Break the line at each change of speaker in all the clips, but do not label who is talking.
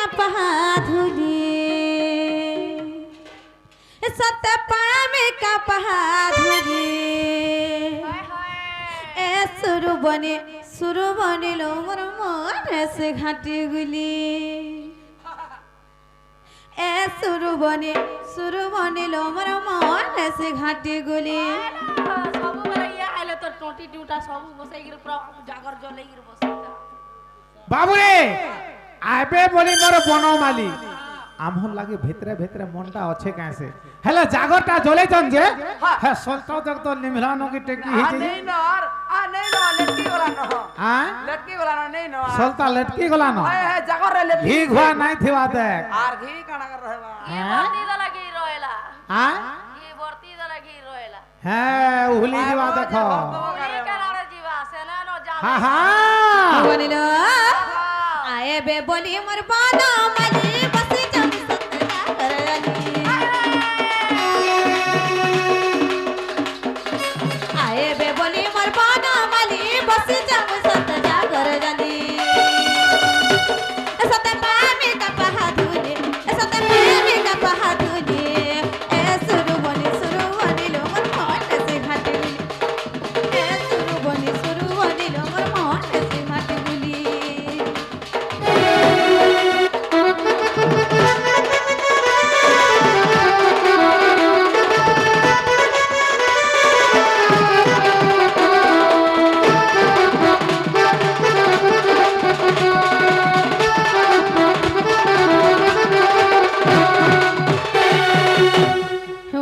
कपहा धुली सत्य पाया में कपहा धुली ए सुरु बने लो मोर मन से घाटी गुली ए सुरु बने लो मोर मन से घाटी गुली
सब बेला या आइले तो टोटी ड्यूटा सब बसै गिर पूरा जागर जले गिर बसै
बाबू रे आबे बोली मोर बनो माली आमहर लागे भितरे भितरे मनटा अच्छे कैसे हेलो जागरटा जले जन जे हे सोलता तक तो निमलानो की टेकी ही जे
नहीं नर नहीं न लटकी वाला न
हां
लटकी वाला न नहीं न
सोलता लटकी गला न
है जागर रे लटकी
घी घुआ नहीं थिवा देख
आर घी काना कर रहबा
ये बर्ती द लगी रोएला
हां
ये बर्ती द लगी रोएला
हे उहली जीवा देखो
ये करारे जीवा सेना नो जा
हां हां
बोलिलो आए बे बोली मोर बाना माली बसी जम सत्या करली आए बे बोली मोर बाना माली बसी जम सत्या करली सत्य पामी का पहा धुली सत्य पामी का पहा धुली ए सुरु बनी लो मोर मन से घाटी गुली ए सुरु बनी लो मोर मन से घाटी गुली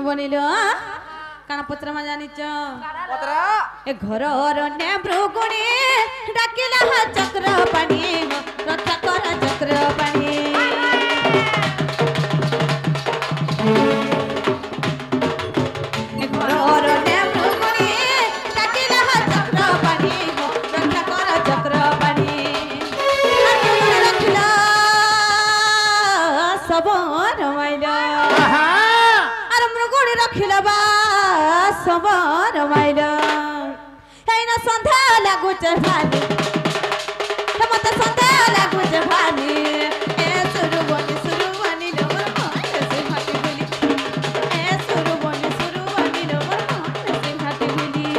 बनिलो काना पत्र मा जानिच
पत्रा
ए घर अरण्य भृगुणी डाकिला चक्र पाणी रक्षा कर चक्र पाणी ए घर अरण्य भृगुणी डाकिला चक्र पाणी रक्षा कर चक्र पाणी रखिला सबन माइला रखिला बा सबर माइल हैन सन्ध्या लागुच भानी मत सन्ध्या लागुच भानी ए सुरु बनी लो मोर मन से घाटी गुली ए सुरु बनी लो मोर मन से घाटी गुली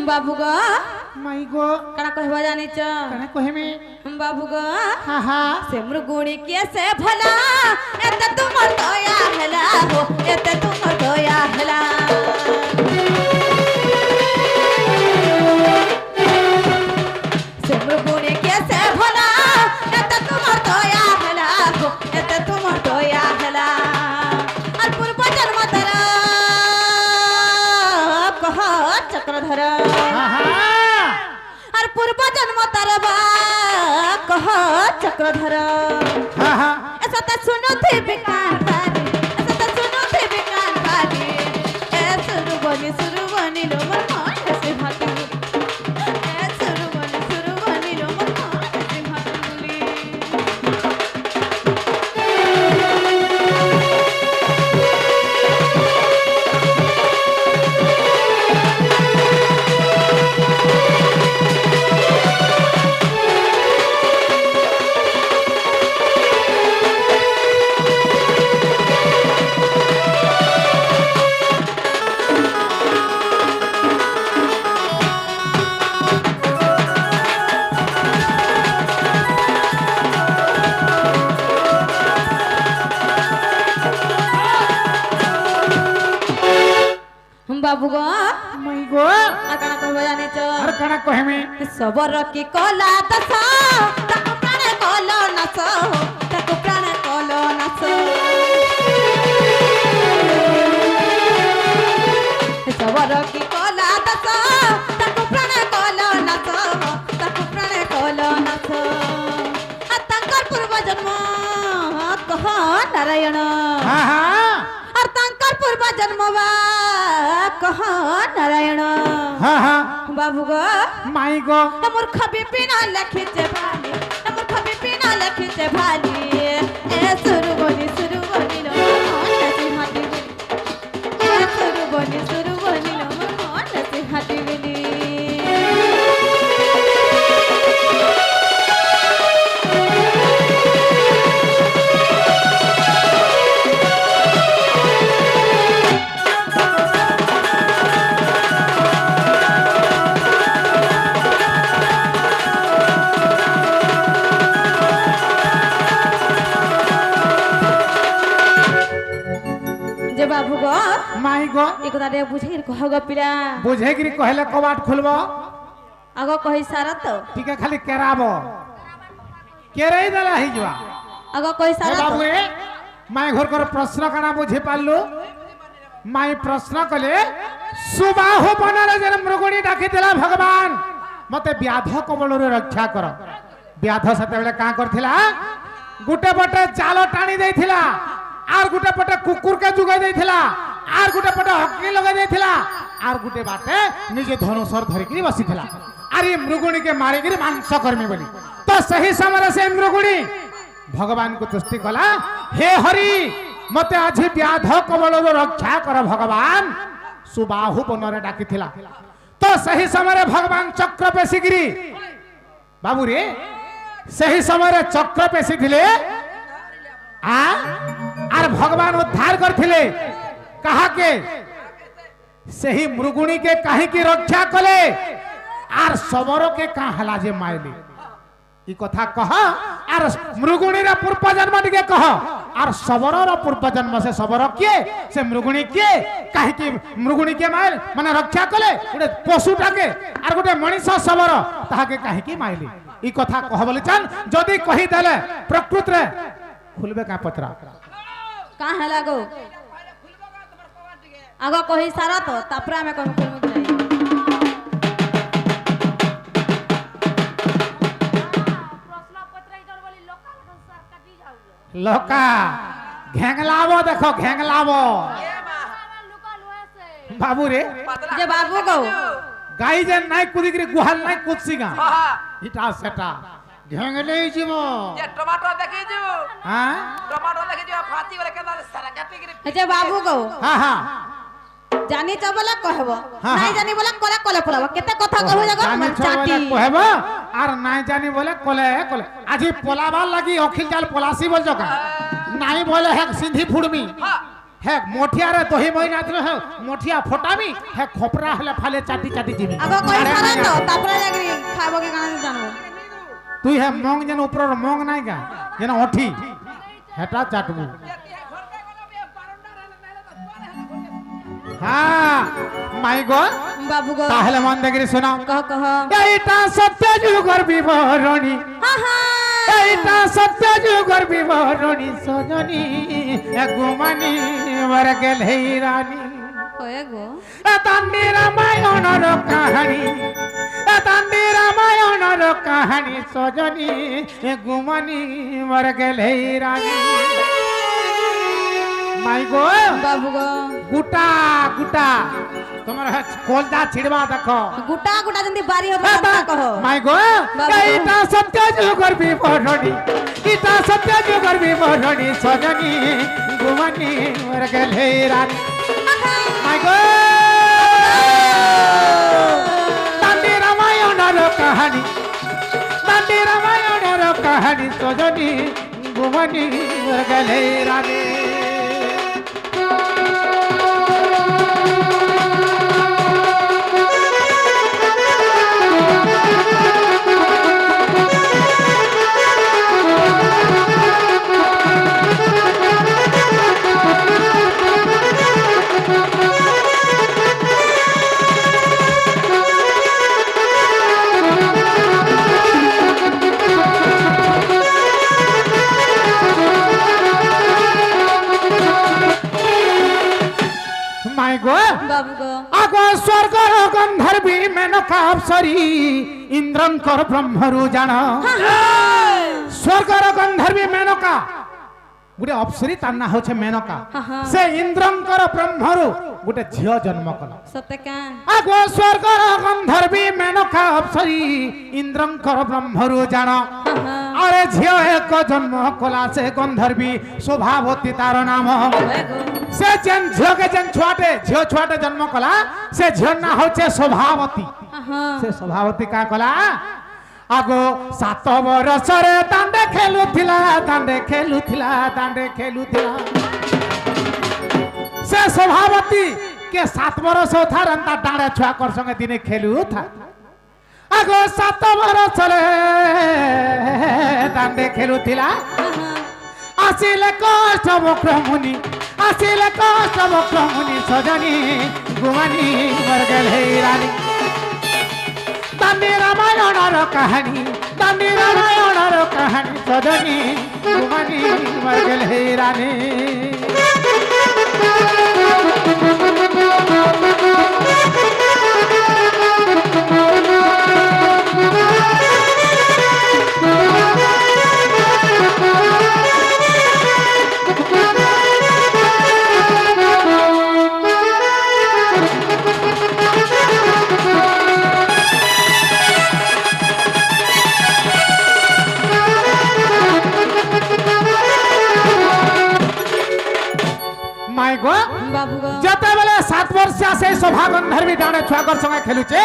बाबू गो
माई गो
कणा कहबा जानिच
कने कहमे
बाबू गो
हा हा
से मृगुणी के से भला एते तुमर दया हला हो एते तुमर दया हला से मृगुणी के से भला एते तुमर दया हला हो एते तुमर दया हला और पूर्व जन्म तरा कह चक्रधर
हा हा
और पूर्व जन्म तरबा कह चक्रधर
हा हा
ऐसा तो सुनो थे बिकान बानी ऐसा तो सुनो थे बिकान बानी ए सुरु बनी लो मोर मन से घाटी गुली ए सुरु बनी लो मोर मन से घाटी गुली बाबू गो
माई गो
कणा कहबा जानिच
अरे कने कहमे
सबर की कला दसा ताको प्राण कल नस ताको प्राण कल नस सबर की कला दसा ताको प्राण कल नस ताको प्राण कल नस आ ताकर पूर्व जन्म कह नारायण
हाँ हाँ
और तांकर पूर्व जन्मवा कह नारायण
हाँ हाँ
बाबू गो
माई गो
मूर्ख विपिन लखिते भाली मूर्ख विपिन लखिते भाली ए सुरु बनी लो नसी हाटी ए सुरु बनी लो नसी हाटी बिली जे बाबू गो
माई गो
एक दारे बुझे कह गो पिला
बुझे गिरी कहले कबाट खुलबो
आगो कहि सारा तो
ठीक है खाली केराबो केराई दला ही जवा
आगो कहि
ए
सारा
बाबू
तो
रे माई घर कर प्रश्न काना बुझे पालु माई प्रश्न कले सुबाहु बनरे जन मृगुणी डाकी दिला भगवान मते व्याध कबल रे रक्षा कर व्याध सते बेले का करथिला गुटे पटे जाल टाणी देथिला आर गुटे पटे कुकुर के जुगाई देथिला आर गुटे पटे अग्नि लगा देथिला आर गुटे बाटे निजे धनुषर धरिकरी बसिथिला अरे मृगुणी के मारिगिरी मांस कर्मी बोली तो सही समय से मृगुणी भगवान को तुष्टि कला हे हरि मते आज व्याध कबल रक्षा कर भगवान सुबाहु बनरे डाकी थिला तो सही समय भगवान चक्र पेशिगिरी बाबू रे सही समय चक्र पेशी थिले आ आर भगवान उद्धार करथिले कहा के सही मृगुणी के काहे की रक्षा कले आर सबरो के का हला जे माइली ई कथा कह आर मृगुणी रा पूर्व जन्म के कह आर सबरो रा पूर्व जन्म से सबरो के से मृगुणी के काहे की मृगुणी के माइल माने रक्षा कले गोटे पशुटा के आर गोटे मनीष सबरो ताहा के काहे की माइली ई कथा कह बोली चन जदी कहि देले प्रकृति रे खुलबे का पत्रा
का हला गो आगो कहि सारा तो तापरा में कोन कोन मुक जाई
प्रश्न पत्र इधर बोली लोकल सर कटी जाऊ
लोका घेंगलावो देखो घेंगलावो
लोकल हुए से
बाबू रे
जे बाबू गो
गाई जे नाई कुदिगिरी गुहाल नाई कुदसिगा
हाँ
इटा सेटा घेंगले जीवो
ये टमाटर देखी जो
हां
टमाटर देखी जो फाती वाले केना सारा काटी गिरी
जे बाबू गो
हां हां
जानी चबला कहबो
हाँ,
नहीं
हाँ।
जानी बोला कोला कोला पड़ाबो केते कथा कहबो जगो
जानी
चाटी
छबले कहबो आर नाई जानी बोले कोले कोले आजी पोलाबा लगी अखिल जाल पलासी बोल जका नाई बोले है सिंधी फुड़मी है मोठिया रे दही महीना दिलो है मोठिया फोटामी है खोपरा हले फाले चाटी चाटी जीवी
आगो कहि सारा तो तापरा जागरी खाबो के काना जानबो
तू है मोंग जन ऊपर मोंग नाई का जन ओठी हेटा चाटबू हाँ माई गो
बाबू गो
ताहले मन देखिरी सुनाओ
कह
এইটা সত্য যুগর বিবরণী
हां हां
এইটা সত্য যুগর বিবরণী সজনী এগুমানি মর গেলে রানী
होए गो
তান্ডি রামায়ণর কাহিনী তান্ডি রামায়ণর কাহিনী সজনী এগুমানি মর গেলে রানী মাই গো
बाबू गो
গুটা গুটা তোমার কোলদা ছিড়বা দেখো
गुटा गुटा जंदी बारी हो तो कहो
মাই গো এইটা সত্য যুগর বিবরণী এটা সত্য যুগর বিবরণী সজনী গুমানি মর গেলে রানী মাই গো তান্ডি রামায়ণর কাহিনী তান্ডি রামায়ণর কাহিনী সজনী গুমানি মর গেলে রানী माय गो
बाबू गो
आगो स्वर्गर गंधर्वी मेनका अप्सरी इंद्रंकर ब्रह्मरु जान स्वर्गर गंधर्वी मेनका গোটে অপ্সরী তার না হচ্ছে মেনকা
হ্যাঁ।
সে ইন্দ্রঙ্কর ব্রহ্মরু গোটে ঝিও জন্ম কলা
সতে কা
আগো স্বর্গর গন্ধর্বী মেনকা অপ্সরী ইন্দ্রঙ্কর ব্রহ্মরু জান আরে ঝিও এক জন্ম কলা সে গন্ধর্বী শোভাবতী তার নাম সে যেন ঝিওকে যেন ঝিও ছুয়াটে জন্ম কলা সে ঝিওর না হচ্ছে শোভাবতী সে শোভাবতী কা কলা আগো 7 বরসরে দাଣ୍ଡে খেলুথিলা সে শোভাবতী কে 7 বরস থার তা ডাঁড়ে ছুয়া কর সঙ্গে দিনে খেলু থা আগো 7 বরসরে দাণ্ডে খেলুথিলা আসিলে কষ্ট বক্রমুনি সজনী গুমানি মরগল হে রানী দান্ডি রামায়ণর কাহিনী সজনী গুমানি মরগল হে রানী
বাবু গো
যেতেবেলে 7 বর্ষিয়া সেই শোভা গন্ধর্বী ডাঁড়ে ছুয়াকর সঙ্গে খেলুছে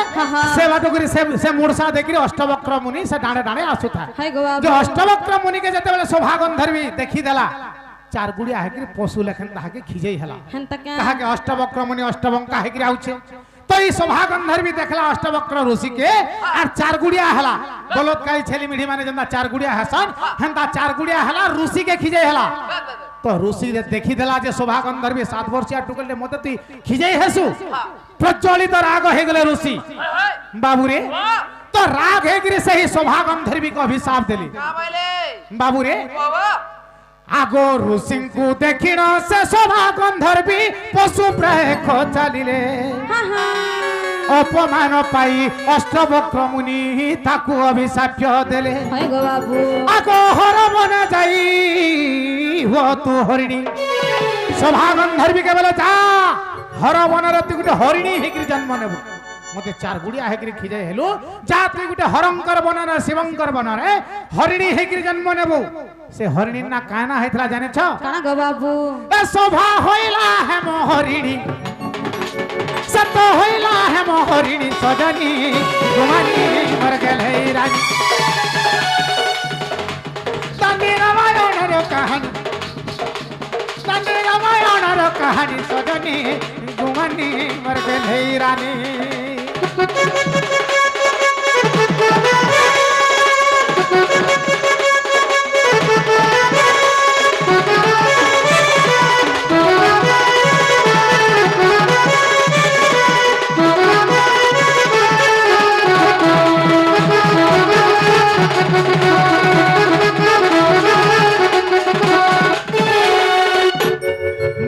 সে বাটুকুরি সে মূর্ষা দেখি অষ্টবক্র মুনি সে ডাঁড়ে আসুথা
হাই গো বাবু
যে অষ্টবক্র মুনিকে যেতেবেলে শোভা গন্ধর্বী দেখি দেলা 4 গুড়িয়া হেকি পশু লেখেন তাহাকে খিজেই হেলা
হেনতা কা
কাহাকে অষ্টবক্র মুনি অষ্টবঙ্কা হেকি আউছে তো এই শোভা গন্ধর্বী দেখলা অষ্টবক্র ঋষিকে আর 4 গুড়িয়া হেলা বলৎকাই ছেলি মিঢি মানে যেন 4 গুড়িয়া হেসন হেনতা 4 গুড়িয়া হেলা ঋষিকে খিজেই হেলা তো ঋষি দেখি দেলা যে শোভা গন্ধর্বী 7 বর্ষিয়া টুকলে মতে তুই খিজেই হেসু প্রজ্বলিত রাগ হয়ে গেলে ঋষি বাবুরে তো রাগ হয়ে গিয়ে সেই শোভা গন্ধর্বী কে অভিशाप দেলি
का बोले
বাবুরে
बाबा
আগো ঋষিଙ୍କୁ ଦେଖିଣ ସେ ଶୋଭା ଗନ୍ଧର୍ବୀ ପଶୁ ପ୍ରାୟ ଖୋଚାଲିଲେ ଅପମାନ ପାଇ ଅଷ୍ଟବକ୍ର ମୁନି ତାକୁ ଅଭିଶାପ ଦେଲେ
হাই গো বাবু
ଆଗ ହର ବନ ଯାଇ ହୁଅ ତୁ ହରିଣୀ ଶୋଭା ଗନ୍ଧର୍ବୀ କେବଳ ଯା ହର ବନରେ ତୁ ଗୋଟେ ହରିଣୀ ହେଇକିରି ଜନ୍ମ ନେବୁ মতে 4 গুড়িয়া হেকিরি খিজাই হেলু যা তুই গুটে হরঙ্কর বনরে শিবঙ্কর বনরে হরিণী হেকিরি জন্ম নেবু সে হরিণীর না কানা হইতলা জানেছ
কানা গো বাবু
এ শোভা হইলা হেম হরিণী সত হইলা হেম হরিণী সজনী গুমানি মর গেল হে রানী তান্ডি রামায়ণের কাহিনী সজনী গুমানি মর গেল হে রানী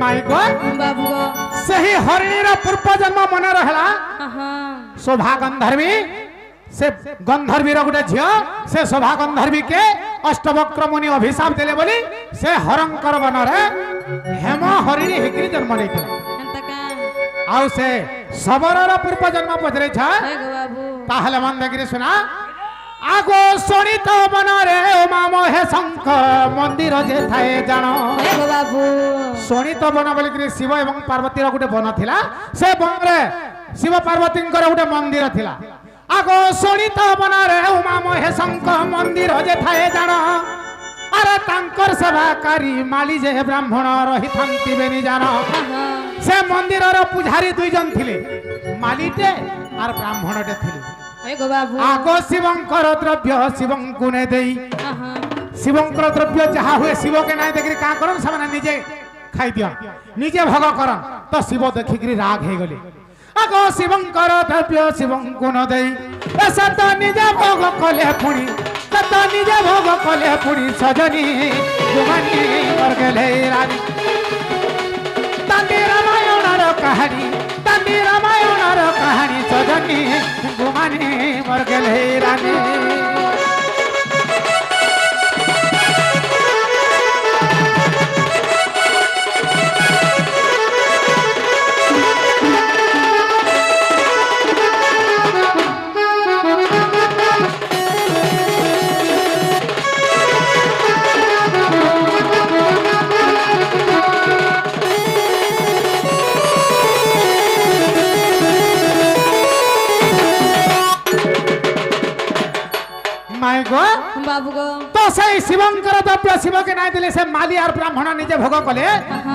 माय गॉड
बाबू गो
सही हरिणीर पूर्व जन्म मन रहला शोभा गंधर्वी से गंधर्वीर गोटे झियो से शोभा गंधर्वी के अष्टवक्र मुनि अभिशाप देले बोली से हरंकर बनरे हेम हरिणी हेकरी जन्म लेथिला
हेनता का
आउ से सबरर पूर्व जन्म पजरे छ
हाय गो बाबू
ताहले मन देखिरे सुना आगो शोणित बनरे उमा महे शंख मंदिर जे थाए जानो
हाय गो बाबू
शोणित बन बोलिकी शिव एवं पार्वतीर गोटे बन थिला से बनरे शिव पार्वतींकर गोटे मंदिर थिला आगो शोणित बनरे उमा महे शंख मंदिर जे थाए जानो अरे तांकर सेवाकारी माली जे ब्राह्मण रहिथांती बेनी जानो से मंदिरर पुजारी दुई जन थिले मालीटे और ब्राह्मणटे थिले
हाय गो बाबू
आगो शिवंकर द्रव्य शिवंकु ने देई शिवंकर द्रव्य जहा हुए शिव के नाय देखि का करन समान निजे खाई दिया निजे भोग करन तो शिव देखि राग हे गले आगो शिवंकर द्रव्य शिवंकु न देई ऐसा तो निजे भोग कले पुणी तो निजे भोग कले पुणी सजनी गुमानी कर गेले रानी तांडी रामायणर कहानी सजनी गुमानी मर गेले रानी সেই শিবঙ্কর দ্রব্য শিবকে নাই দিলে সে মালি আর ব্রাহ্মণ নিজে ভোগ কলে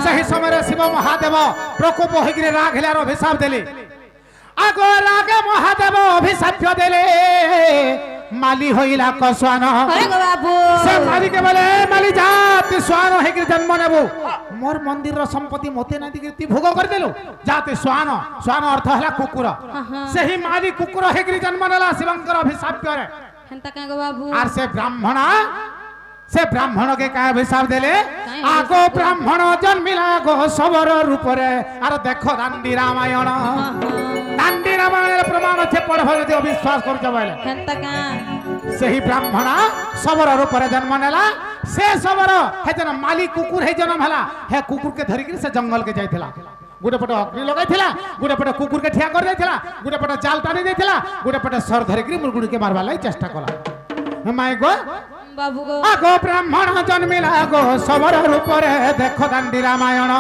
সেই সময় শিব মহাদেব প্রকোপ হইকি রাগ হেলে আর অভিশাপ দেলে আগ রাগে মহাদেব অভিশাপ দেলে মালি হইলা কসান
হরে গো বাবু
সে মালিকে বলে মালি যা তুই শ্বান হইকি জন্ম নেব মোর মন্দিরর সম্পত্তি মতে না দিকে তুই ভোগ করে দেলু যা তুই শ্বান শ্বান অর্থ হলা কুকুর সেই মালি কুকুর হইকি জন্ম নেলা শিবঙ্কর অভিশাপ করে
হেনতা কাঁ গো বাবু
আর সে ব্রাহ্মণকে কায় অভিশাপ দেলে আগো ব্রাহ্মণ জন্মিলা গো সবর রূপরে আর দেখো দান্ডি রামায়ণ দান্ডি রামায়ণের প্রমাণ আছে পড়ব যদি অবিশ্বাস করছ বলে
হেনতা কাঁ
সেই ব্রাহ্মণ সবর রূপরে জন্ম নেলা সে সবর হে জন মালি কুকুর হে জন্ম হেলা হে কুকুরকে ধরিকি সে জঙ্গলকে যাইଥିଲା গোটে পটে অগ্নি লগাইଥିଲା গোটে পটে কুকুরকে ঠিয়া করে ଦେଇଥିଲା গোটে পটে জাল টানি ଦେଇଥିଲା গোটে পটে সর ধরিকি মুরগুড়িকে মারবার লাগি চেষ্টা কলা মাই গো
বাবু গো
আগো ব্রাহ্মণ জন্মিলা গো সবর রূপরে দেখো দান্ডি রামায়ণ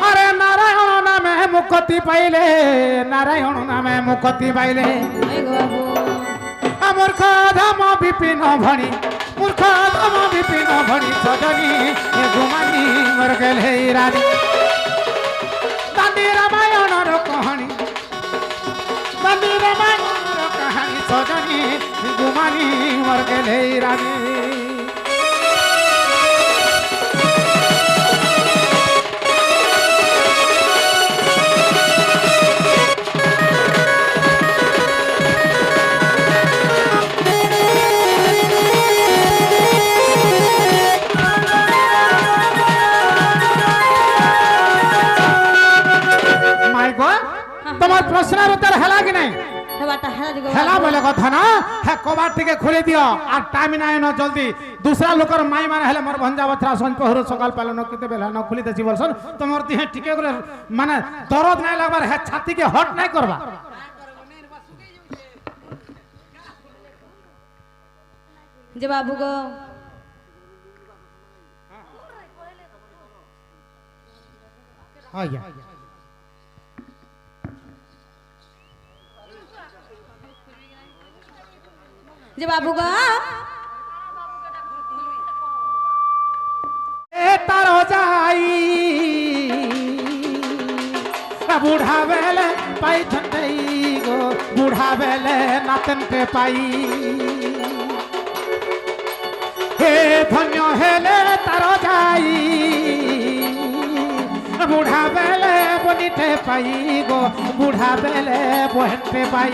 আরে নারায়ণ নামে মুক্তি পাইলে নারায়ণ নামে মুক্তি পাইলে
হরে গো বাবু
মূর্খ ধাম বিপিন ভণি মূর্খ ধাম বিপিন ভণি সজনী ঘুমানি মর গেলে রানী দান্ডি রামায়ণর কাহানী দান্ডি রামায়ণর কাহানী সজনী ঘুমানি মর গেলে রানী তোমার প্রশ্নের উত্তর হেলা কি নাই
হেবাটা হেলা দিগো
হেলা বলে কথা না হ্যাঁ কবার থেকে খুলে দিও আর টাইম নাই ন জলদি দুসরা লোকের মাই মানে হেলে মোর ভঞ্জা বথরা সঞ্জপহর সকাল পালে ন কেতে বেলা ন খুলি দেছি বলছন তোমার দিহে টিকে করে মানে দরদ নাই লাগবার হ্যাঁ ছাতিকে হট নাই করবা
যে বাবু গো
আইয়া
যে বাবু গো
এ তার যাই বুড়া বেলে পাই ঠন্ডাই গো বুড়া বেলে নাতনকে পাই হে ধন্য হেলে তার যাই বুড়া বেলে বনিতে পাই গো বুড়া বেলে বহেতে পাই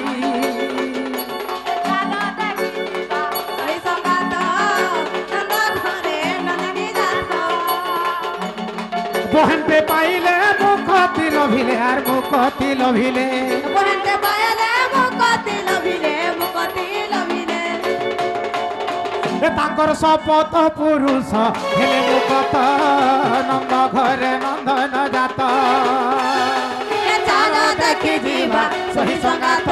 বহেনতে পাইলে মুখতি লভিলে আর মুখতি লভিলে
বহেনতে পাইলে মুখতি লভিলে মুখতি লভিলে
তাঙ্কর শপথ পুরুষ হেলে মুখত নন্দ ঘরে নন্দন জাত
চাল দেখি ଯିବା সহি সঙ্গাত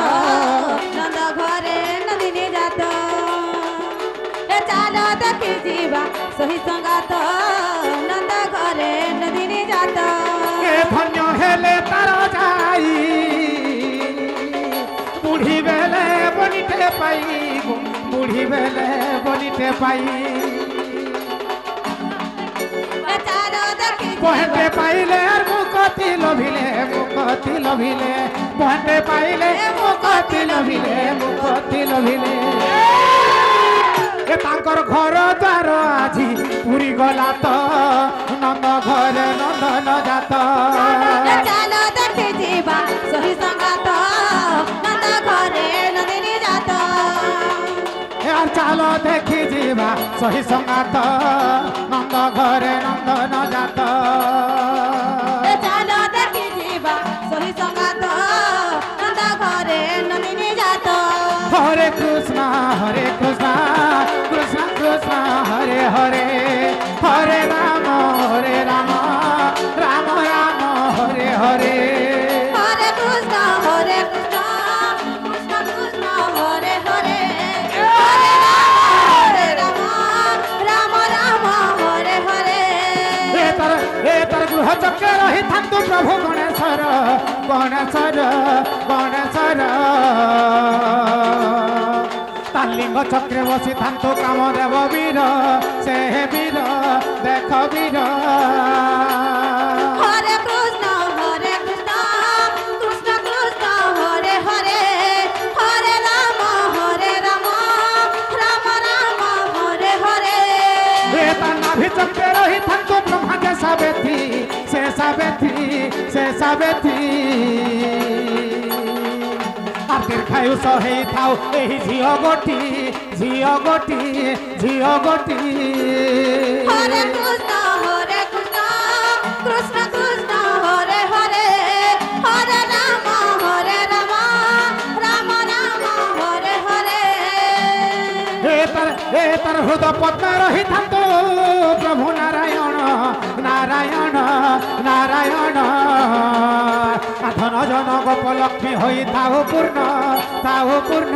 নন্দ ঘরে নন্দিনী জাত চাল দেখি ଯିବା সহি সঙ্গাত নন্দ ঘরে নন্দিনী জাত
এ ধন্য হেলে তার যাই বুড়ি বেলে বনিতে পাই বুড়ি বেলে বনিতে পাই
চাল দেখি
বহেতে পাইলে আর মুখতি লভিলে মুখতি লভিলে বহেতে পাইলে মুখতি লভিলে মুখতি লভিলে এ তাঙ্কর ঘর দ্বার আজি পুরি গলা তো নন্দ ঘরে নন্দন জাত
চাল দেখি ଯିବା সহি সঙ্গাত নন্দ ঘরে নন্দিনী জাত
আর চাল দেখি ଯିବା সহি সঙ্গাত নন্দ ঘরে নন্দন জাত
চাল দেখি ଯିବା সহি সঙ্গাত নন্দ ঘরে নন্দিনী জাত
হরে কৃষ্ণ কৃষ্ণ কৃষ্ণ হরে হরে হরে রাম রাম রাম রাম হরে হরে
হরে কৃষ্ণ কৃষ্ণ কৃষ্ণ হরে হরে হরে রাম রাম রাম হরে হরে
এ তার গৃহ চক্রে রহিথান্তু প্রভু গণেশ্বর গণেশ্বর গণেশ্বর তার লিঙ্গ চক্রে বসি থান্তু কামদেব বীর সে বীর দেখ বীর
হরে কৃষ্ণ কৃষ্ণ কৃষ্ণ হরে হরে হরে রাম রাম রাম হরে হরে
এ তার নাভি চক্রে রহি থান্তু ব্রহ্মা যে সাবেথি সে সাবেথি সে সাবেথি আর দীর্ঘায়ুষ হেই থাও এই ঝিও গোটি ঝিও গোটি ঝিও গোটি
হরে কৃষ্ণ কৃষ্ণ কৃষ্ণ হরে হরে হরে রাম রাম রাম হরে হরে
এ তার হৃদ পদ্মে রহি থান্তু প্রভু নারায়ণ নারায়ণ নারায়ণ ধন জন গোপ লক্ষ্মী হই থাও পূর্ণ থাও পূর্ণ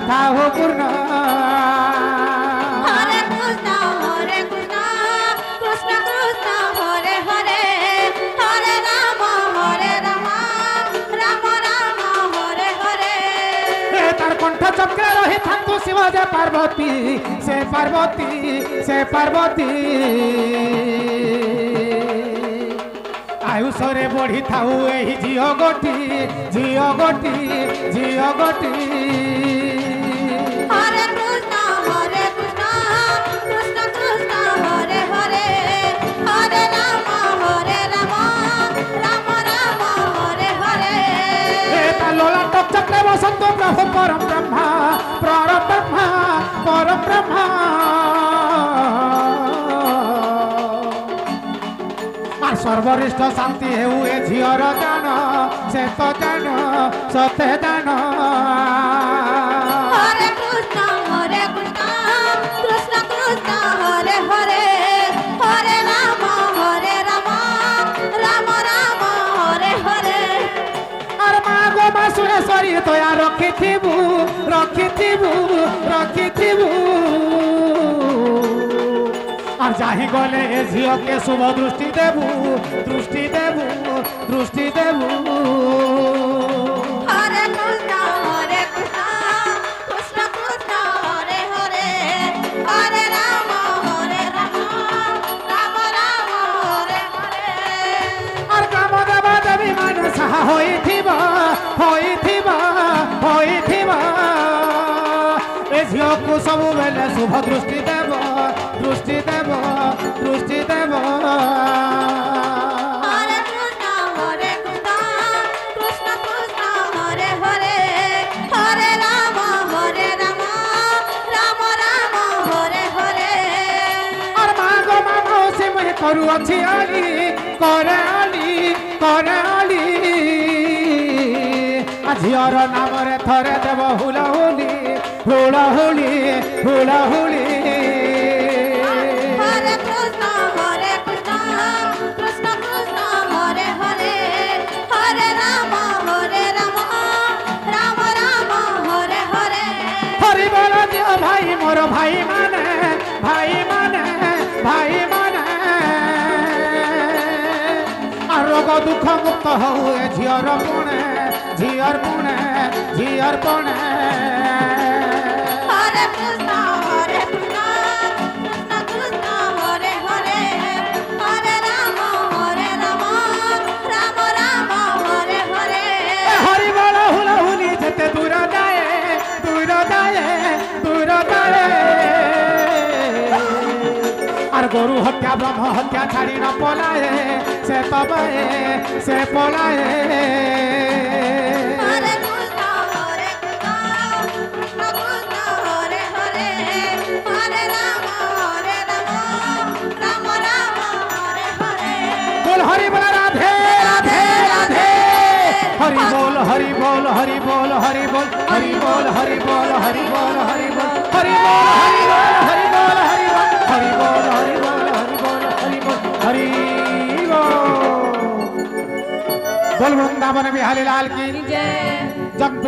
থাও পূর্ণ
হরে কৃষ্ণ কৃষ্ণ কৃষ্ণ হরে হরে হরে রাম রাম রাম হরে হরে
তার কণ্ঠ চক্রে রহি থান্তু শিব যে পার্বতী সে পার্বতী সে পার্বতী আয়ুষরে বঢ়ি থাউ এই ঝিও গোটি ঝিও গোটি ঝিও গোটি
হরে কৃষ্ণ কৃষ্ণ কৃষ্ণ হরে হরে হরে রাম রাম রাম হরে হরে
তার লোলাটক চক্রে বসন্ত প্রভু পরম ব্রহ্মা পরম ব্রহ্মা পরম ব্রহ্মা আর সর্বরিষ্ঠ শান্তি হেউ এ ঝিওর জান সে তো জান সতে জান
হরে কৃষ্ণ কৃষ্ণ কৃষ্ণ হরে হরে হরে রাম রাম রাম হরে হরে
আর মা গো মা সুরেশ্বরী তোয়া রখিথিবু রখিথিবু রখিথিবু আর যাহি গলে এ ঝিওকে শুভ দৃষ্টি দেবু দৃষ্টি দেবু দৃষ্টি দেবু
হরে কৃষ্ণ কৃষ্ণ কৃষ্ণ হরে হরে হরে রাম রাম রাম হরে হরে
আর কামদেব দেবী মানস হইথিব হইথিব হইথিব এ ঝিওকু ସବୁବେଳେ শুভ দৃষ্টি দেব দৃষ্টি দেব দৃষ্টি দেব
হরে কৃষ্ণ কৃষ্ণ কৃষ্ণ হরে হরে হরে রাম রাম রাম হরে হরে
আর মা গো মা মাউসী মুই করুଅছি আলি করে আলি করে আলি ঝিওর নামরে থরে দেব হুলাহুলি হুলাহুলি হুলাহুলি
হরে কৃষ্ণ কৃষ্ণ কৃষ্ণ হরে হরে হরে রাম রাম রাম হরে হরে
হরি বল দিও ভাই মোর ভাই মানে ভাই মানে ভাই মানে আর রোগ দুঃখ মুক্ত হও এ ঝিওর পুণে ঝিওর পুণে ঝিওর পুণে
হরে কৃষ্ণ কৃষ্ণ কৃষ্ণ হরে হরে হরে রাম রাম রাম হরে হরে
হরি বল হুলাহুলি যেতে দূর যায় দূর যায় দূর যায় আর গরু হত্যা ব্রহ্ম হত্যা ছাড়ি ন পলায় সে তবে সে পলায়
হরে কৃষ্ণ কৃষ্ণ কৃষ্ণ হরে হরে হরে রাম রাম রাম হরে হরে
बोल हरि बोल राधे राधे राधे हरि बोल हरि बोल हरि बोल हरि बोल हरि बोल हरि बोल हरि बोल हरि बोल हरि बोल हरि बोल हरि बोल हरि बोल हरि बोल हरि बोल हरि बोल हरि बोल बोल वृंदावन बिहारी लाल की
जय
जग